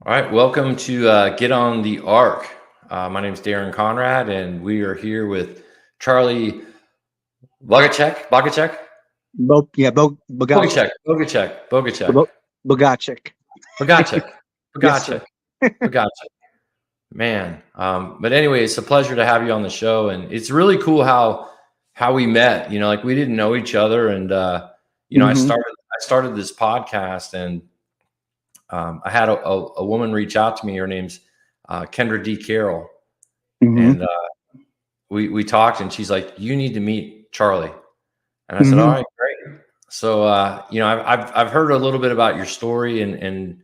All right, welcome to Get on the Arc. My name is Darren Conrad, and we are here with Charlie Bogaczyk, Bogaczyk. Bogaczyk, Bogaczyk. Bogaczyk, Yes, sir. Bogaczyk, Bogaczyk. Man, but anyway, it's a pleasure to have you on the show, and it's really cool how we met. Like we didn't know each other, and I hmm started this podcast, and I had a woman reach out to me. Her name's Kendra D. Carroll, hmm and we talked, and she's like, "You need to meet Charlie." And I said, "All hmm right, great." So I've heard a little bit about your story, and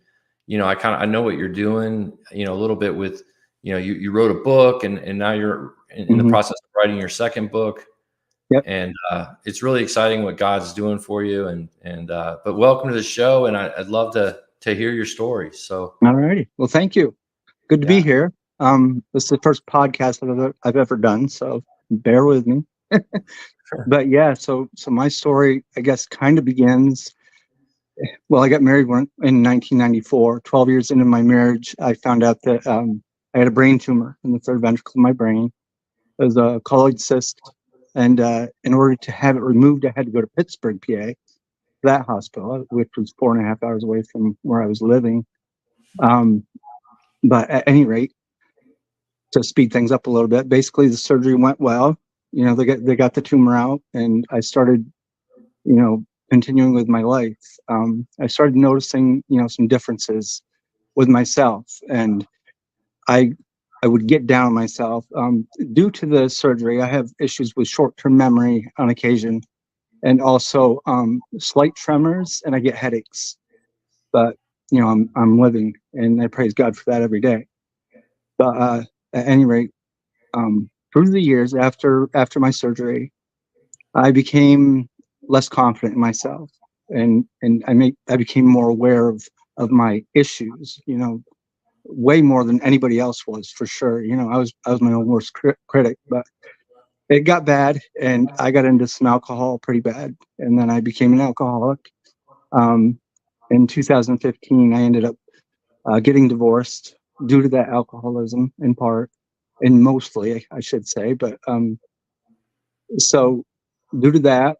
I know what you're doing. A little bit with you wrote a book, and now you're in the hmm process of writing your second book, Yep. and it's really exciting what God's doing for you. But welcome to the show, and I'd love to hear your story. So All righty. Well, thank you. Good to be yeah. here. This is the first podcast I've ever done, so bear with me. Sure. But yeah, so my story, I guess, kind of begins. Well, I got married in 1994. 12 years into my marriage, I found out that I had a brain tumor in the third ventricle of my brain. It was a colloid cyst, and in order to have it removed, I had to go to Pittsburgh, PA, that hospital, which was 4.5 hours away from where I was living. Um, but at any rate, to speed things up a little bit, basically the surgery went well. They got the tumor out, and I started, continuing with my life. I started noticing, some differences with myself, and I I would get down on myself. Due to the surgery, I have issues with short-term memory on occasion, and also slight tremors, and I get headaches. But I'm living, and I praise God for that every day. But at any rate, through the years after my surgery, I became less confident in myself, and I became more aware of my issues. Way more than anybody else was, for sure. I was my own worst critic, but it got bad, and I got into some alcohol pretty bad, and then I became an alcoholic. Um, in 2015, I ended up getting divorced due to that alcoholism, in part, and mostly, I should say. But so, due to that,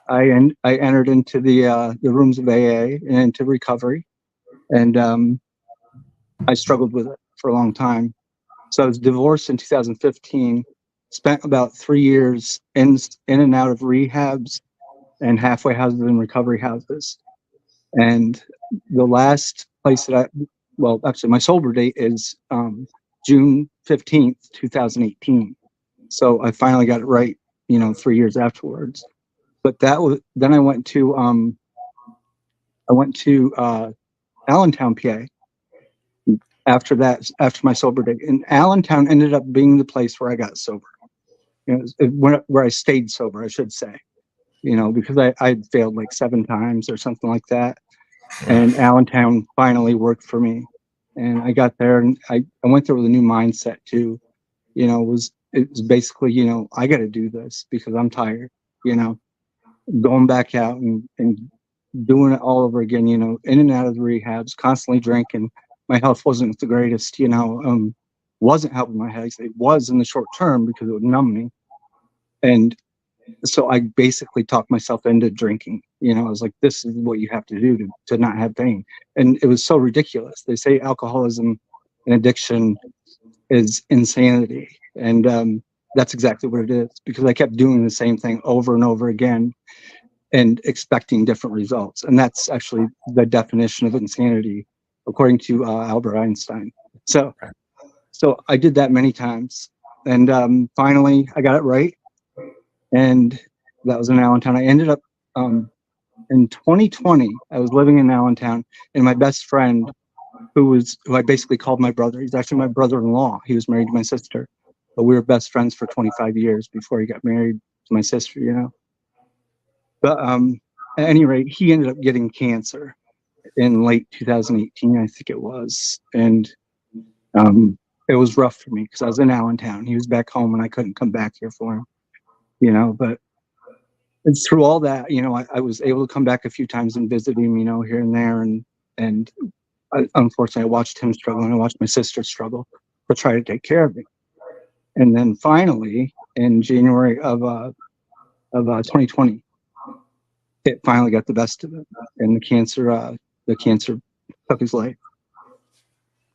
I entered into the rooms of AA and into recovery, and I struggled with it for a long time. So I was divorced in 2015. Spent about 3 years in and out of rehabs and halfway houses and recovery houses. And the last place well, actually, my sober date is June 15th, 2018. So I finally got it right, 3 years afterwards. But then I went to Allentown, PA. After that, after my sober date, and Allentown ended up being the place where I got sober. Where I stayed sober, I should say. Because I'd failed like 7 times or something like that. And Allentown finally worked for me. And I got there, and I went there with a new mindset too. It was basically, I got to do this because I'm tired. You know, Going back out and doing it all over again. In and out of the rehabs, constantly drinking. My health wasn't the greatest. Wasn't helping my health. It was in the short term because it would numb me. And so I basically talked myself into drinking. I was like, this is what you have to do to not have pain. And it was so ridiculous. They say alcoholism and addiction is insanity. And that's exactly what it is, because I kept doing the same thing over and over again and expecting different results. And that's actually the definition of insanity, according to Albert Einstein. So, so I did that many times. And finally, I got it right. And that was in Allentown. I ended up in 2020. I was living in Allentown, and my best friend, who I basically called my brother. He's actually my brother-in-law. He was married to my sister, but we were best friends for 25 years before he got married to my sister. But at any rate, he ended up getting cancer in late 2018, I think it was, and it was rough for me because I was in Allentown. He was back home, and I couldn't come back here for him. But it's through all that, I was able to come back a few times and visit him, here and there, and unfortunately, I watched him struggle, and I watched my sister struggle to try to take care of me. And then finally, in January of 2020, it finally got the best of it, and the cancer took his life.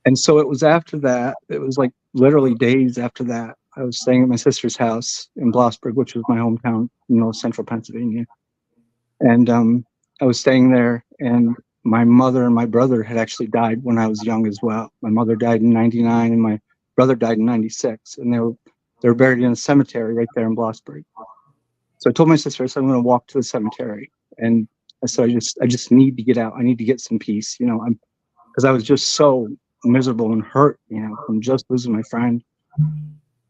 And so it was after that. It was like literally days after that. I was staying at my sister's house in Blossburg, which was my hometown, central Pennsylvania. And I was staying there, and my mother and my brother had actually died when I was young as well. My mother died in '99, and my brother died in '96, and they were buried in a cemetery right there in Blossburg. So I told my sister, I said, I'm going to walk to the cemetery, and I said, I just need to get out. I need to get some peace, because I was just so miserable and hurt, from just losing my friend.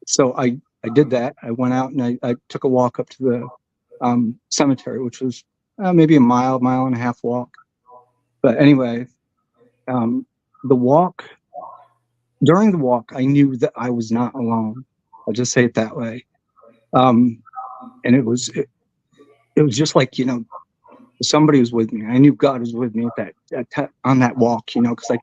So I did that. I went out and I took a walk up to the cemetery, which was maybe a mile and a half walk. But anyway, during the walk, I knew that I was not alone. I'll just say it that way. And it was just like, somebody was with me. I knew God was with me on that walk, because I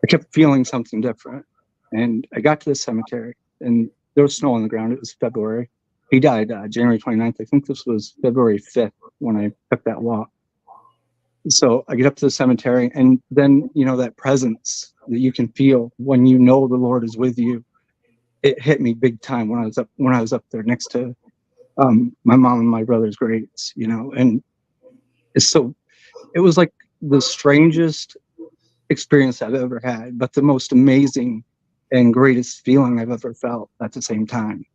kept feeling something different. And I got to the cemetery, and there was snow on the ground. It was February. He died January 29th. I think this was February 5th when I took that walk. So I get up to the cemetery, and then, that presence that you can feel when the Lord is with you, it hit me big time when I was up there next to my mom and my brother's graves, and it was like the strangest experience I've ever had, but the most amazing and greatest feeling I've ever felt at the same time.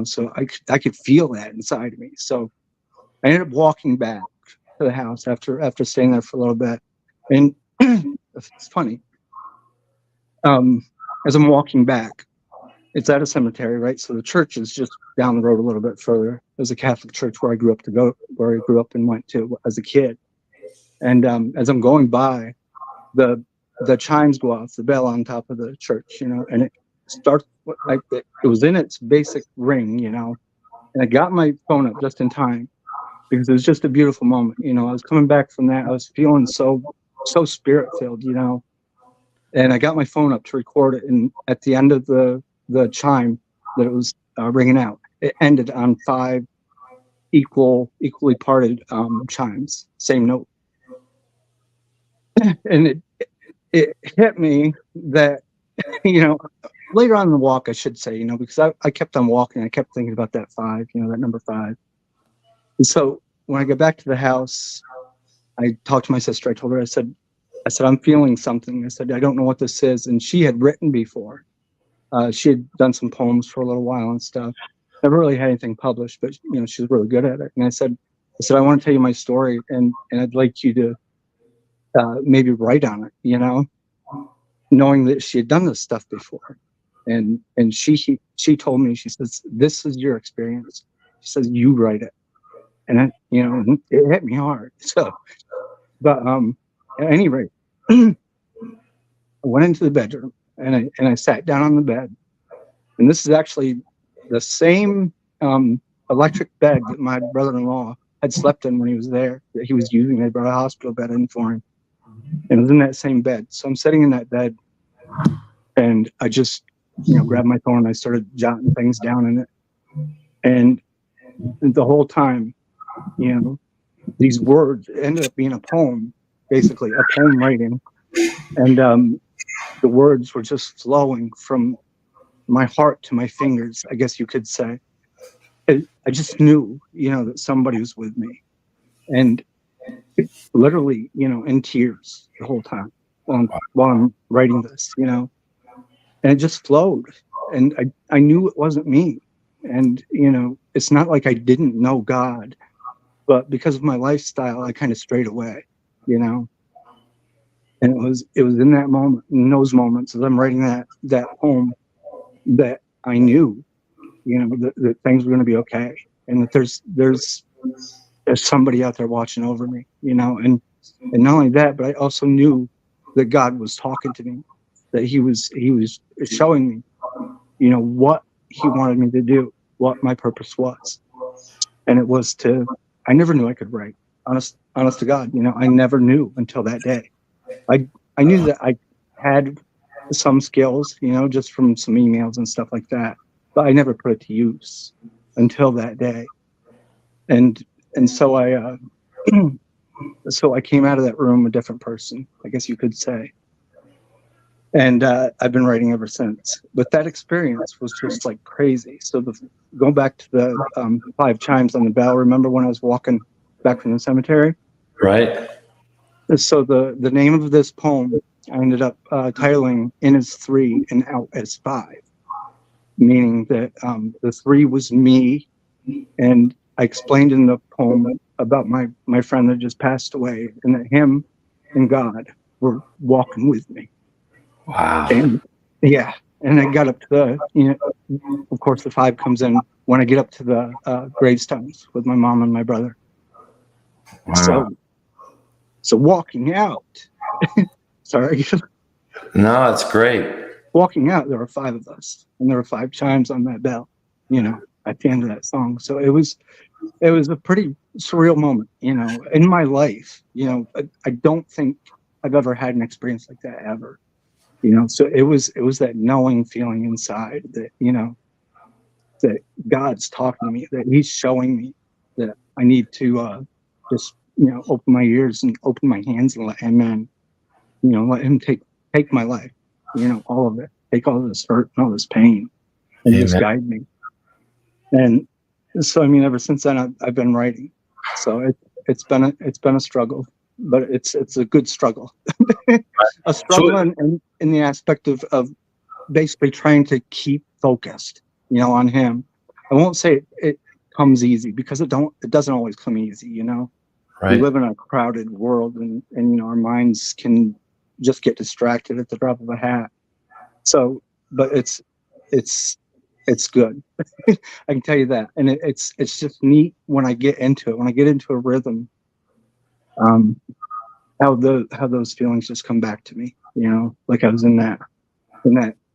So I could feel that inside of me. So I ended up walking back to the house after staying there for a little bit. And it's funny. As I'm walking back, it's at a cemetery, right? So the church is just down the road a little bit further. There's a Catholic church where I grew up and went to as a kid. And as I'm going by, the chimes go off, the bell on top of the church, and it starts like it was in its basic ring, and I got my phone up just in time because it was just a beautiful moment. I was coming back from that. I was feeling so spirit filled, and I got my phone up to record it. And at the end of the chime that it was ringing out, it ended on 5 equally parted chimes, same note. And it hit me that, later on in the walk, I should say, because I kept on walking. I kept thinking about that 5, that number 5. And so when I got back to the house, I talked to my sister. I told her, I said, I'm feeling something. I said, I don't know what this is. And she had written before. She had done some poems for a little while and stuff. Never really had anything published, but, she was really good at it. And I said, I want to tell you my story, and I'd like you to maybe write on it, knowing that she had done this stuff before. And she told me, she says, this is your experience. She says, you write it. And it hit me hard. So, but at any rate, I went into the bedroom and I sat down on the bed. And this is actually the same electric bed that my brother-in-law had slept in when he was there, that he was using. They brought a hospital bed in for him. And it was in that same bed. So I'm sitting in that bed, and I just, grabbed my phone and I started jotting things down in it. And the whole time, these words ended up being a poem, basically a poem writing. And the words were just flowing from my heart to my fingers, I guess you could say. I just knew, that somebody was with me. And literally, in tears the whole time while I'm writing this, and it just flowed. And I knew it wasn't me. And, it's not like I didn't know God, but because of my lifestyle, I kind of strayed away, and it was in that moment, in those moments, as I'm writing that poem, that I knew, that things were going to be okay. And that there's somebody out there watching over me, and not only that, but I also knew that God was talking to me, that he was showing me, what he wanted me to do, what my purpose was. And it was I never knew I could write. Honest to God, I never knew until that day. I knew that I had some skills, just from some emails and stuff like that, but I never put it to use until that day. And so so I came out of that room a different person, I guess you could say. And I've been writing ever since. But that experience was just like crazy. So going back to the 5 chimes on the bell, remember when I was walking back from the cemetery? Right. So the name of this poem, I ended up titling "In as 3 and Out as 5," meaning that the 3 was me, and I explained in the poem about my friend that just passed away, and that him and God were walking with me. Wow. And yeah, and I got up to of course the 5 comes in when I get up to the gravestones with my mom and my brother. Wow. So walking out, sorry, No, it's great. walking out, there were 5 of us, and there were 5 chimes on that bell, at the end of that song. So it was a pretty surreal moment, in my life. I don't think I've ever had an experience like that ever. So it was that knowing feeling inside that, that God's talking to me, that He's showing me that I need to just, open my ears and open my hands and let Him in, let Him take my life, all of it, take all of this hurt and all this pain, and Amen. just guide me. And so, ever since then, I've been writing. So it's been a struggle, but it's a good struggle. A struggle in the aspect of basically trying to keep focused, on Him. I won't say it comes easy, because it doesn't always come easy. Right. We live in a crowded world, and our minds can just get distracted at the drop of a hat. So, but it's good. I can tell you that. And it's just neat when I get into it, when I get into a rhythm, how those feelings just come back to me, like I was in that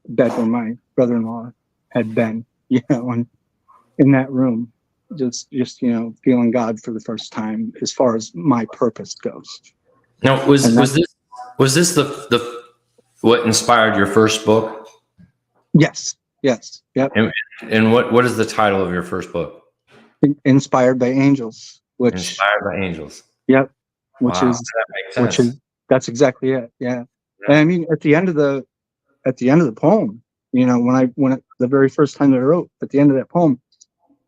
bed where my brother-in-law had been, and in that room, just feeling God for the first time as far as my purpose goes. Now, was this the what inspired your first book? Yes. Yep. And what is the title of your first book? Inspired by Angels, which Inspired by Angels. Yep. Wow, that makes sense. That's exactly it. Yeah. And at the end of the poem, when the very first time that I wrote, at the end of that poem,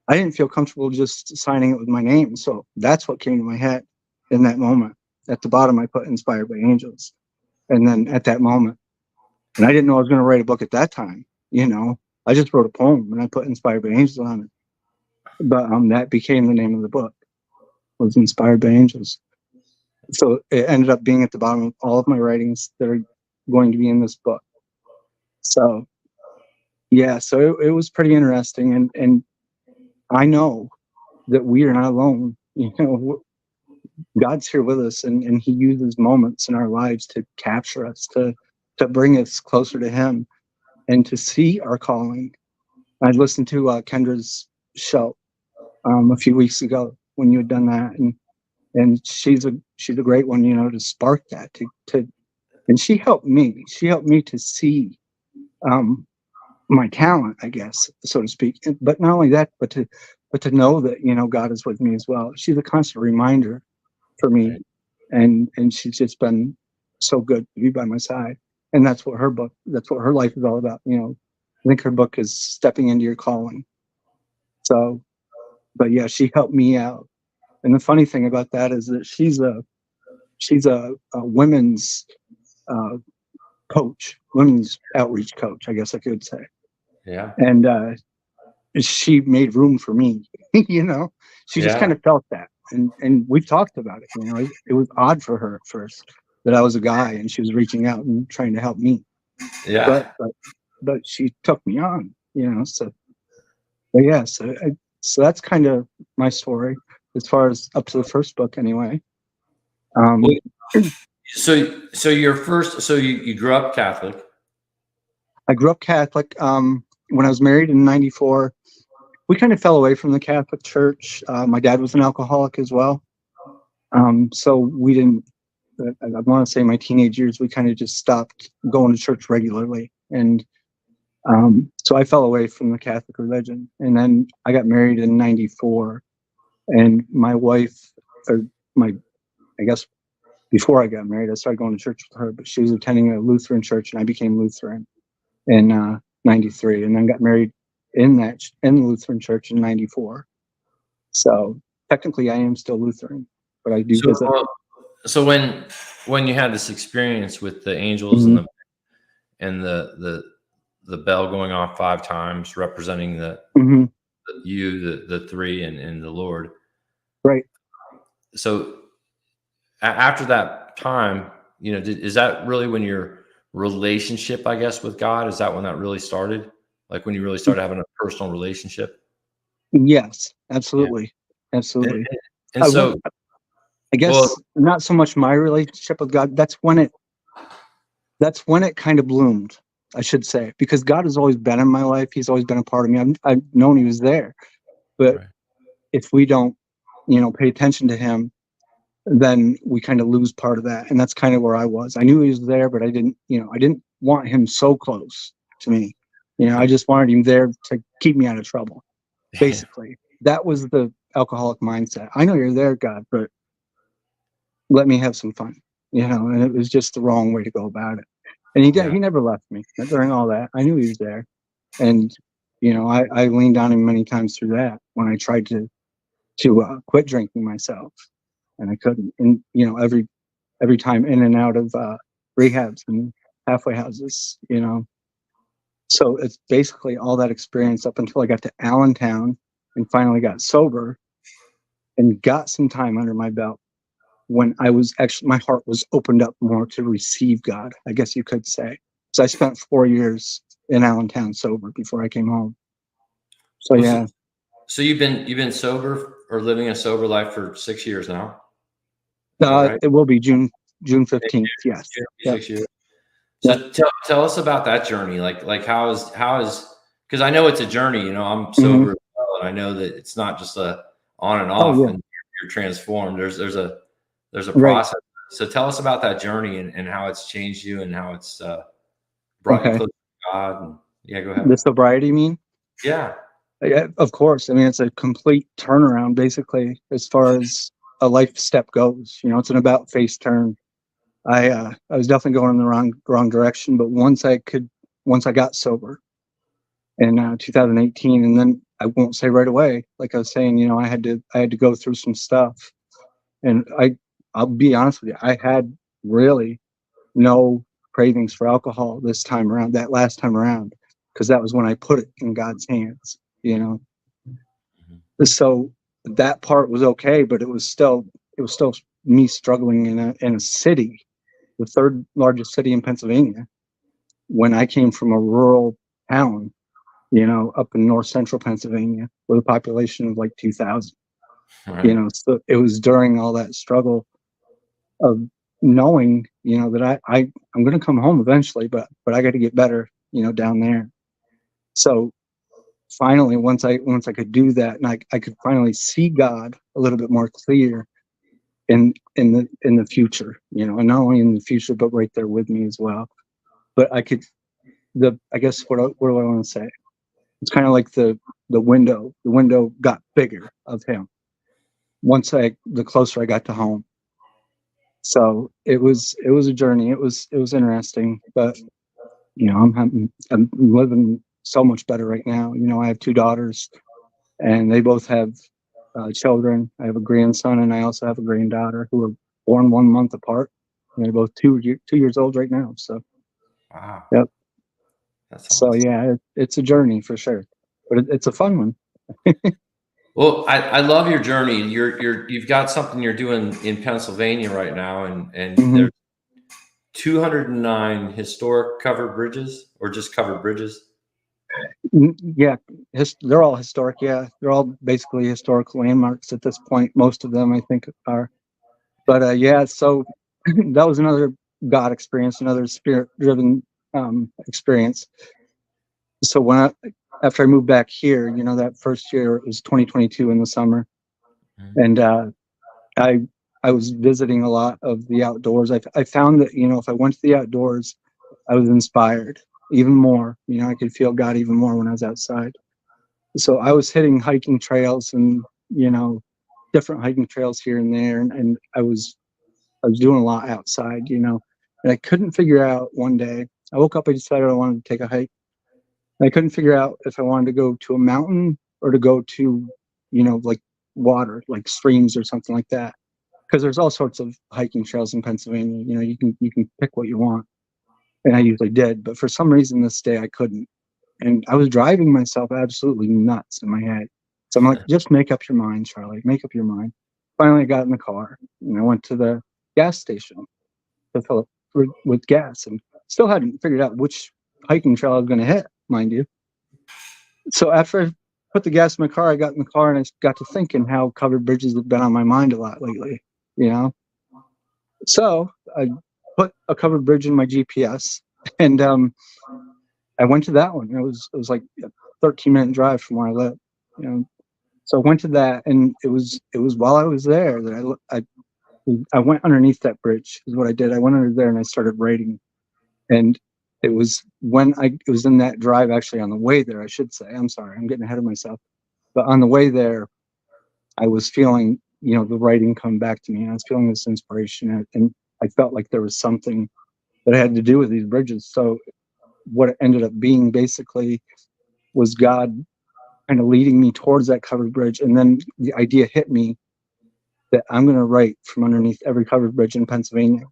I didn't feel comfortable just signing it with my name. So that's what came to my head in that moment. At the bottom, I put "Inspired by Angels." And then at that moment, and I didn't know I was going to write a book at that time, I just wrote a poem and I put "Inspired by Angels" on it. But that became the name of the book, was "Inspired by Angels." So it ended up being at the bottom of all of my writings that are going to be in this book. So yeah, so it was pretty interesting, and I know that we are not alone. God's here with us, and He uses moments in our lives to capture us, to bring us closer to Him, and to see our calling. I listened to Kendra's show a few weeks ago when you had done that, and she's a great one, to spark that, to and she helped me to see my talent, I guess, so to speak. But not only that, but to know that God is with me as well. She's a constant reminder for me, and she's just been so good to be by my side. And that's what her life is all about. I think her book is Stepping Into Your Calling. So, but yeah, she helped me out. And the funny thing about that is that she's a women's coach, women's outreach coach, I guess I could say. Yeah. And she made room for me. She just kind of felt that, and we've talked about it. It was odd for her at first that I was a guy and she was reaching out and trying to help me. Yeah. But she took me on. So but yeah, so that's kind of my story as far as up to the first book, anyway. So you grew up Catholic. I grew up Catholic. When I was married in '94, we kind of fell away from the Catholic Church. My dad was an alcoholic as well, so we didn't I want to say my teenage years, we kind of just stopped going to church regularly. And so I fell away from the Catholic religion. And then I got married in 94. And my wife, or I guess before I got married, I started going to church with her, but she was attending a Lutheran church and I became Lutheran in 93, and then got married in the Lutheran church in 94. So technically I am still Lutheran, but I do So, visit. so when you had this experience with the angels Mhm. and the bell going off 5 times representing Mhm. the three and the Lord. Right. So after that time, is that really when your relationship, I guess, with God, is that when that really started? Like when you really started having a personal relationship? Yes, Yeah. absolutely. And, Absolutely. and I would, so, I well, guess not so much my relationship with God. That's when it kind of bloomed, I should say, because God has always been in my life. He's always been a part of me. I've known he was there, but right. if we don't, pay attention to him, then we kind of lose part of that. And that's kind of where I was. I knew he was there, but I didn't want him so close to me. I just wanted him there to keep me out of trouble. Yeah. Basically, that was the alcoholic mindset. I know you're there, God, but let me have some fun. And it was just the wrong way to go about it. And Yeah. he never left me during all that. I knew he was there, and I leaned on him many times through that when I tried to quit drinking myself, and I couldn't. And every time in and out of rehabs and halfway houses. So it's basically all that experience up until I got to Allentown and finally got sober and got some time under my belt when I was actually, my heart was opened up more to receive God, I guess you could say. So I spent 4 years in Allentown sober before I came home. So Well, so, yeah, so you've been sober or living a sober life for 6 years now. Is that right? it will be June 15th. Yes. Yeah, Yep. 6 years. Yep. So tell us about that journey. Like how is because I know it's a journey. I'm Hmm. sober as well, and I know that it's not just a on and Oh off, yeah. and you're transformed. There's a Right. process. So tell us about that journey and how it's changed you and how it's brought you Okay. closer to God. And yeah, go ahead. The sobriety, you mean? Yeah. Yeah, of course. I mean, it's a complete turnaround, basically, as far as a life step goes. It's an about face turn. I was definitely going in the wrong direction, but once I got sober in 2018, and then I won't say right away, like I was saying, I had to go through some stuff, and I'll be honest with you, I had really no cravings for alcohol this time around. That last time around, because that was when I put it in God's hands. You know, Mhm. so that part was okay, but it was still me struggling in a city, the third largest city in Pennsylvania, when I came from a rural town, up in north central Pennsylvania with a population of like 2,000. Right. So it was during all that struggle of knowing, that I'm going to come home eventually, but I got to get better, down there. So finally, once I could do that, and I could finally see God a little bit more clear in the future, and not only in the future, but right there with me as well. But I guess what do I want to say? It's kind of like the window got bigger of him the closer I got to home. So it was a journey. It was interesting, but I'm living so much better right now. I have two daughters, and they both have children. I have a grandson, and I also have a granddaughter who are born 1 month apart. And they're both 2 years old right now. So Wow. yep. That's So awesome. yeah, it's a journey for sure, but it's a fun one. Well, I love your journey. You've got something you're doing in Pennsylvania right now, and Hmm. there's 209 historic covered bridges or just covered bridges. Yeah, they're all historic. Yeah, they're all basically historical landmarks at this point. Most of them, I think, are. But yeah, so that was another God experience, another spirit-driven experience. So after I moved back here, that first year, it was 2022 in the summer, Mhm. and I I was visiting a lot of the outdoors. I found that, if I went to the outdoors, I was inspired even more. I could feel God even more when I was outside. So I was hitting hiking trails and, different hiking trails here and there. And I was doing a lot outside, and I couldn't figure out one day. I woke up, I decided I wanted to take a hike. And I couldn't figure out if I wanted to go to a mountain or to go to, like water, like streams or something like that. Because there's all sorts of hiking trails in Pennsylvania. You can pick what you want. And I usually did, but for some reason this day I couldn't. And I was driving myself absolutely nuts in my head. So I'm like, just make up your mind, Charlie. Make up your mind. Finally, I got in the car and I went to the gas station to fill up with gas, and still hadn't figured out which hiking trail I was going to hit, mind you. So after I put the gas in my car, I got in the car and I got to thinking how covered bridges have been on my mind a lot lately, So I put a covered bridge in my GPS, and I went to that one. It was like a 13-minute drive from where I live, So I went to that, and it was while I was there that I went underneath that bridge. Is what I did. I went under there and I started writing, and it was it was in that drive, actually on the way there, I should say. I'm sorry, I'm getting ahead of myself. But on the way there, I was feeling, the writing come back to me, and I was feeling this inspiration, and I felt like there was something that had to do with these bridges. So what it ended up being basically was God kind of leading me towards that covered bridge. And then the idea hit me that I'm going to write from underneath every covered bridge in Pennsylvania.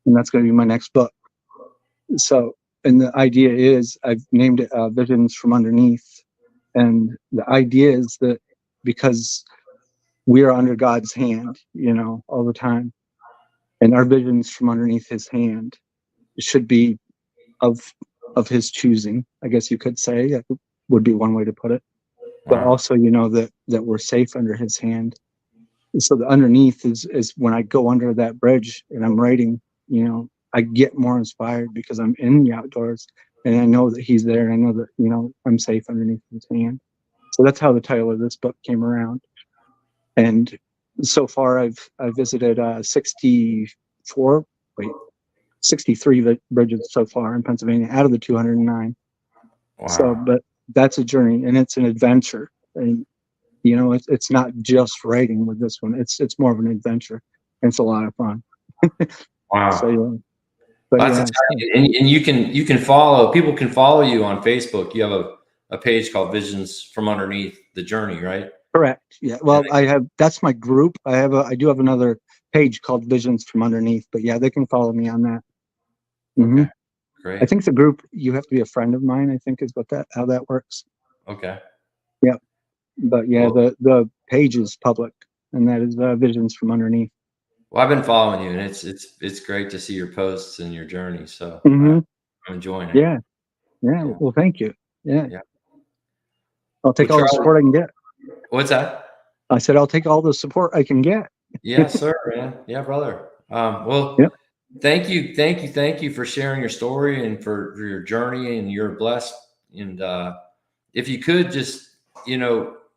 And that's going to be my next book. So, and the idea is, I've named it Visions from Underneath. And the idea is that because we are under God's hand, all the time, and our visions from underneath his hand should be of his choosing, I guess you could say. That would be one way to put it. But also, that we're safe under his hand. So the underneath is when I go under that bridge and I'm writing, I get more inspired because I'm in the outdoors and I know that he's there, and I know that, I'm safe underneath his hand. So that's how the title of this book came around. And so far I've visited 63 bridges so far in Pennsylvania out of the 209. Wow. So, but that's a journey, and it's an adventure. And it's not just writing with this one. It's more of an adventure. It's a lot of fun. Wow. So yeah. But that's exciting. And you can follow, people can follow you on Facebook. You have a page called Visions from Underneath the Journey, right? Correct. Yeah. Well, that's my group. I do have another page called Visions from Underneath, but yeah, they can follow me on that. Mm-hmm. Okay. Great. I think the group, you have to be a friend of mine, I think is how that works. Okay. Yeah. But yeah, the page is public, and that is Visions from Underneath. Well, I've been following you, and it's great to see your posts and your journey. So I'm enjoying it. Yeah. Well, thank you. Yeah. I'll take all Charlie, the support I can get. What's that? I said I'll take all the support I can get. Yes, sir, man. Yeah, brother. Well, thank you for sharing your story and for your journey, and you're blessed. And if you could just,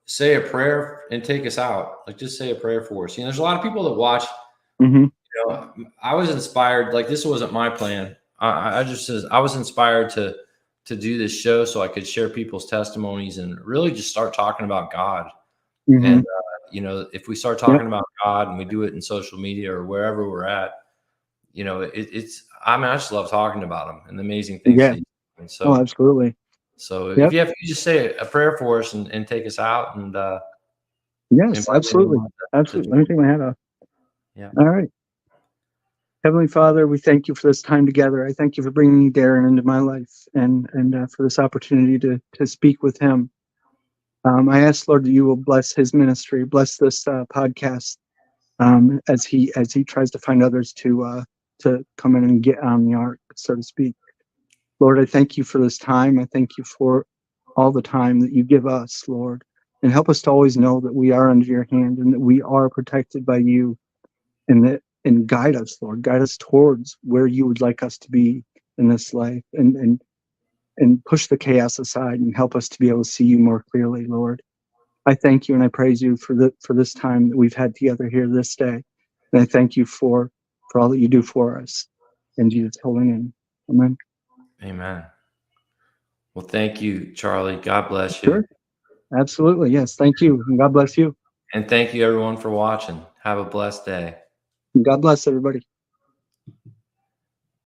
say a prayer and take us out. Like, just say a prayer for us. There's a lot of people that watch. I was inspired. Like, this wasn't my plan. I was inspired to do this show so I could share people's testimonies and really just start talking about God. And if we start talking about God and we do it in social media or wherever we're at, I just love talking about him and the amazing things. Yeah. And so, absolutely. So if you just say a prayer for us and take us out, and yes, absolutely. Absolutely. Let me take my hat off. Yeah. All right. Heavenly Father, we thank you for this time together. I thank you for bringing Darren into my life and for this opportunity to speak with him. I ask, Lord, that you will bless his ministry, bless this podcast as he tries to find others to come in and get on the ark, so to speak. Lord, I thank you for this time. I thank you for all the time that you give us, Lord, and help us to always know that we are under your hand and that we are protected by you, and guide us, Lord, guide us towards where you would like us to be in this life, and push the chaos aside and help us to be able to see you more clearly, Lord. I thank you and I praise you for this time that we've had together here this day. And I thank you for all that you do for us. In Jesus' holy name. Amen. Amen. Well, thank you, Charlie. God bless you. Sure. Absolutely. Yes. Thank you. And God bless you. And thank you, everyone, for watching. Have a blessed day. And God bless everybody.